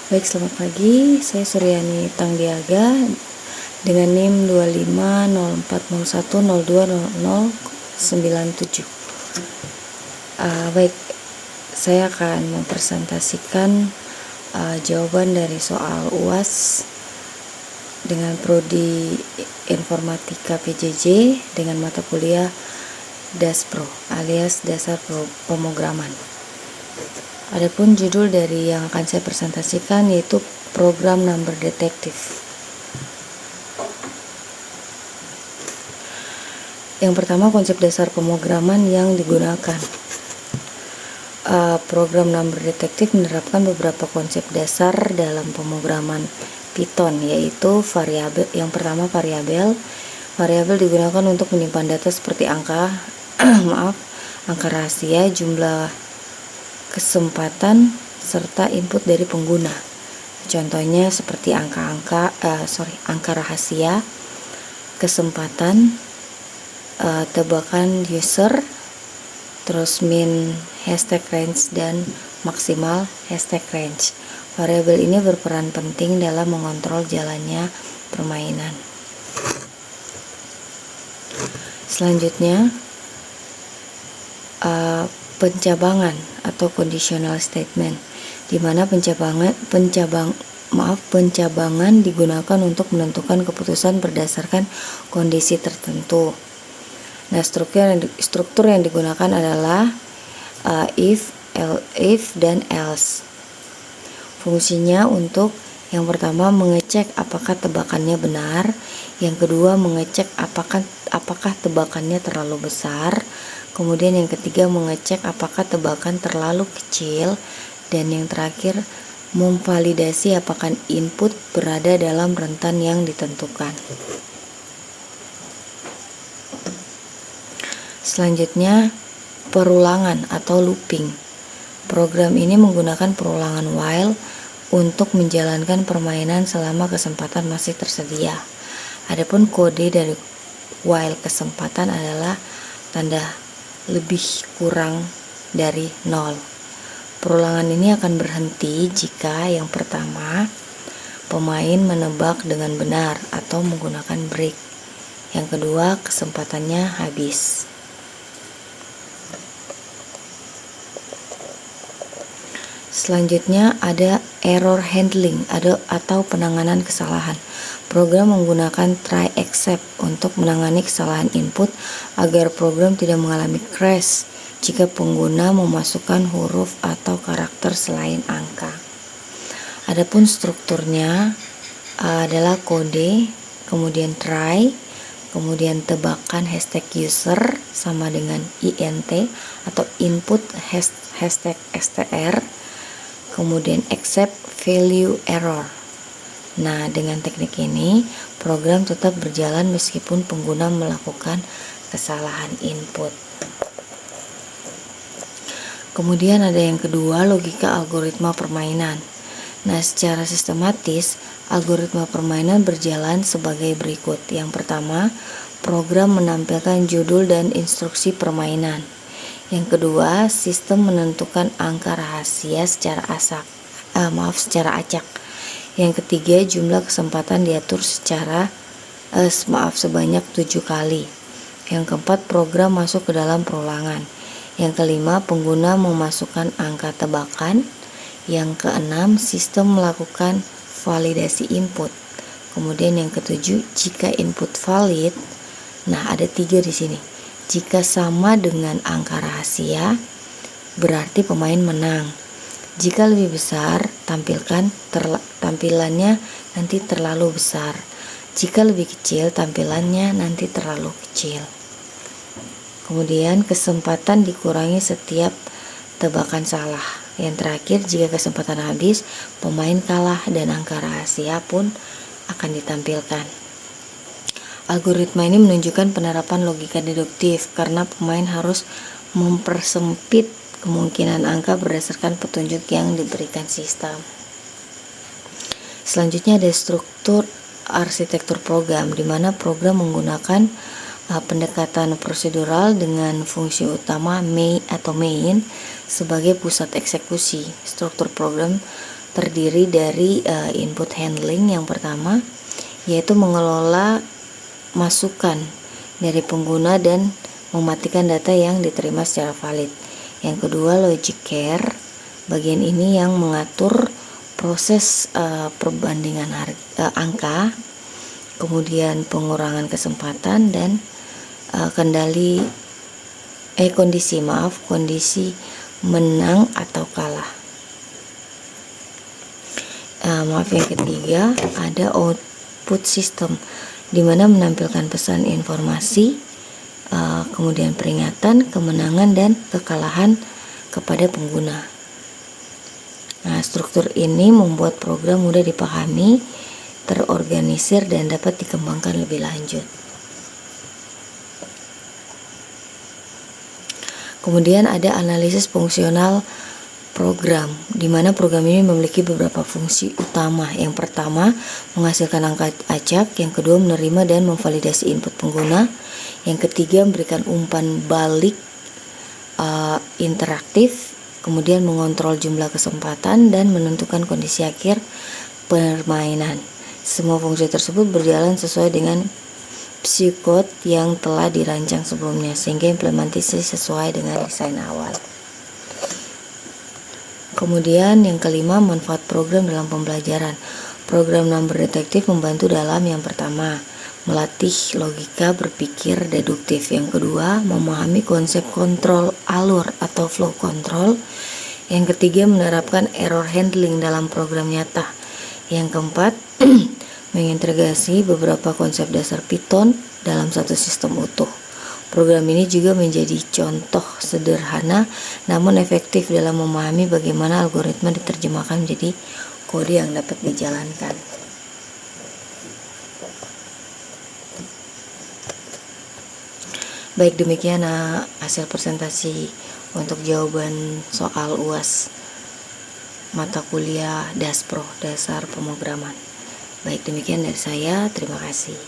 Baik, selamat pagi. Saya Suryani Tangdiaga dengan NIM 250401020097. Baik, saya akan mempresentasikan jawaban dari soal UAS dengan prodi Informatika PJJ dengan mata kuliah Daspro alias Dasar Pemrograman. Adapun judul dari yang akan saya presentasikan yaitu program number detektif. Yang pertama, konsep dasar pemrograman yang digunakan. Program number detektif menerapkan beberapa konsep dasar dalam pemrograman Python, yaitu variabel. Yang pertama, variabel. Variabel digunakan untuk menyimpan data seperti angka, angka rahasia, jumlah kesempatan serta input dari pengguna. Contohnya seperti angka rahasia, kesempatan, tebakan user, terus min hashtag range dan maksimal hashtag range. Variabel ini berperan penting dalam mengontrol jalannya permainan. Selanjutnya, pencabangan atau conditional statement, di mana pencabangan digunakan untuk menentukan keputusan berdasarkan kondisi tertentu. Nah, struktur yang digunakan adalah if, dan else. Fungsinya untuk yang pertama mengecek apakah tebakannya benar, yang kedua mengecek apakah tebakannya terlalu besar, kemudian yang ketiga mengecek apakah tebakan terlalu kecil, dan yang terakhir memvalidasi apakah input berada dalam rentan yang ditentukan. Selanjutnya, perulangan atau looping. Program ini menggunakan perulangan while untuk menjalankan permainan selama kesempatan masih tersedia. Adapun kode dari while kesempatan adalah tanda lebih kurang dari 0. Perulangan ini akan berhenti jika yang pertama, pemain menebak dengan benar atau menggunakan break. Yang kedua, kesempatannya habis. Selanjutnya ada error handling atau penanganan kesalahan. Program menggunakan try except untuk menangani kesalahan input agar program tidak mengalami crash jika pengguna memasukkan huruf atau karakter selain angka. Adapun strukturnya adalah kode, kemudian try, kemudian tebakan hashtag user sama dengan int atau input hashtag str, kemudian accept value error. Nah, dengan teknik ini program tetap berjalan meskipun pengguna melakukan kesalahan input. Kemudian ada yang kedua, logika algoritma permainan. Nah, secara sistematis algoritma permainan berjalan sebagai berikut. Yang pertama, program menampilkan judul dan instruksi permainan. Yang kedua, sistem menentukan angka rahasia secara acak. Yang ketiga, jumlah kesempatan diatur sebanyak 7 kali. Yang keempat, program masuk ke dalam perulangan. Yang kelima, pengguna memasukkan angka tebakan. Yang keenam, sistem melakukan validasi input. Kemudian yang ketujuh, jika input valid, nah ada 3 di sini. Jika sama dengan angka rahasia, berarti pemain menang. Jika lebih besar, tampilannya nanti terlalu besar. Jika lebih kecil, tampilannya nanti terlalu kecil. Kemudian kesempatan dikurangi setiap tebakan salah. Yang terakhir, jika kesempatan habis, pemain kalah dan angka rahasia pun akan ditampilkan. Algoritma ini menunjukkan penerapan logika deduktif karena pemain harus mempersempit kemungkinan angka berdasarkan petunjuk yang diberikan sistem. Selanjutnya ada struktur arsitektur program, di mana program menggunakan pendekatan prosedural dengan fungsi utama main sebagai pusat eksekusi. Struktur program terdiri dari input handling yang pertama, yaitu mengelola masukan dari pengguna dan mematikan data yang diterima secara valid. Yang kedua, logic care. Bagian ini yang mengatur proses perbandingan angka, kemudian pengurangan kesempatan dan kondisi menang atau kalah. Yang ketiga ada output system, di mana menampilkan pesan informasi, kemudian peringatan, kemenangan dan kekalahan kepada pengguna. Nah, struktur ini membuat program mudah dipahami, terorganisir dan dapat dikembangkan lebih lanjut. Kemudian ada analisis fungsional program, di mana program ini memiliki beberapa fungsi utama. Yang pertama, menghasilkan angka acak. Yang kedua, menerima dan memvalidasi input pengguna. Yang ketiga, memberikan umpan balik interaktif. Kemudian mengontrol jumlah kesempatan dan menentukan kondisi akhir permainan. Semua fungsi tersebut berjalan sesuai dengan psikot yang telah dirancang sebelumnya, sehingga implementasi sesuai dengan desain awal. Kemudian yang kelima, manfaat program dalam pembelajaran. Program number detektif membantu dalam yang pertama, melatih logika berpikir deduktif. Yang kedua, memahami konsep kontrol alur atau flow control. Yang ketiga, menerapkan error handling dalam program nyata. Yang keempat, mengintegrasi beberapa konsep dasar Python dalam satu sistem utuh. Program ini juga menjadi contoh sederhana namun efektif dalam memahami bagaimana algoritma diterjemahkan menjadi kode yang dapat dijalankan. Baik, demikian hasil presentasi untuk jawaban soal UAS mata kuliah Daspro, dasar pemrograman. Baik, demikian dari saya. Terima kasih.